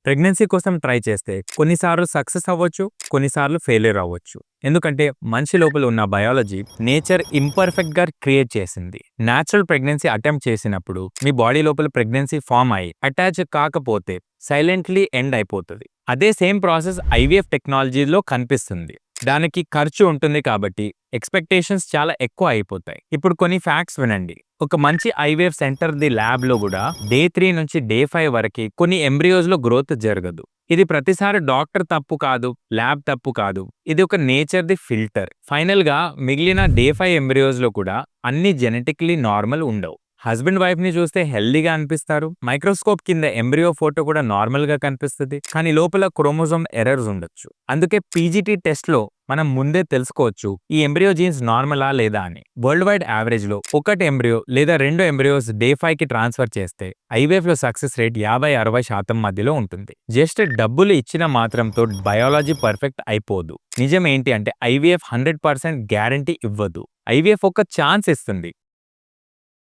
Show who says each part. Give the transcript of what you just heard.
Speaker 1: Pregnancy కోసం try చేస్తే కొన్నిసార్లు సక్సెస్ అవ్వచ్చు, కొన్నిసార్లు ఫెయిల్యూర్ అవ్వచ్చు. ఎందుకంటే మనిషి లోపల ఉన్న బయాలజీ నేచర్ ఇంపర్ఫెక్ట్‌గా క్రియేట్ చేసింది. న్యాచురల్ ప్రెగ్నెన్సీ అటెంప్ట్ చేసినప్పుడు మీ బాడీ లోపల ప్రెగ్నెన్సీ ఫార్మ్ అయ్యి అటాచ్ కాకపోతే సైలెంట్‌లీ ఎండ్ అయిపోతది. అదే సేమ్ ప్రాసెస్ ఐవీఎఫ్ టెక్నాలజీలో కనిపిస్తుంది. దానికి ఖర్చు ఉంటుంది కాబట్టి ఎక్స్‌పెక్టేషన్స్ చాలా ఎక్కువ అయిపోతాయి. ఇప్పుడు కొన్ని ఫ్యాక్ట్స్ వినండి. ఒక మంచి ఐవీఎఫ్ సెంటర్‌ది ల్యాబ్‌లో కూడా డే 3 నుంచి డే 5 వరకి కొన్ని ఎంబ్రియోస్‌లో గ్రోత్ జరగదు. ఇది ప్రతిసారి డాక్టర్ తప్పు కాదు, ల్యాబ్ తప్పు కాదు. ఇది ఒక నేచర్‌ది ఫిల్టర్. ఫైనల్‌గా మిగిలిన డే 5 ఎంబ్రియోస్‌లో కూడా అన్ని జెనెటికల్లీ నార్మల్ ఉండవు. హస్బెండ్ వైఫ్‌ని చూస్తే హెల్తీగా అనిపిస్తారు. మైక్రోస్కోప్ కింద ఎంబ్రియో ఫోటో కూడా నార్మల్‌గా కనిపిస్తది. కానీ లోపల క్రోమోజోమ్ ఎర్రర్స్ ఉండొచ్చు. అందుకే పీజీటీ టెస్ట్‌లో మనం ముందే తెలుసుకోవచ్చు ఈ ఎంబ్రియో జీన్స్ నార్మలా లేదా అని. వరల్డ్ వైడ్ యావరేజ్‌లో ఒకటి ఎంబ్రియో లేదా 2 ఎంబ్రియోస్ డే 5కి ట్రాన్స్‌ఫర్ చేస్తే ఐవీఎఫ్‌లో సక్సెస్ రేట్ 50-60% మధ్యలో ఉంటుంది. జస్ట్ డబ్బులు ఇచ్చిన మాత్రంతో బయాలజీ పర్ఫెక్ట్ అయిపోదు. నిజం ఏంటి అంటే ఐవీఎఫ్ 100% గ్యారంటీ ఇవ్వదు. ఐవీఎఫ్ ఒక ఛాన్స్ ఇస్తుంది.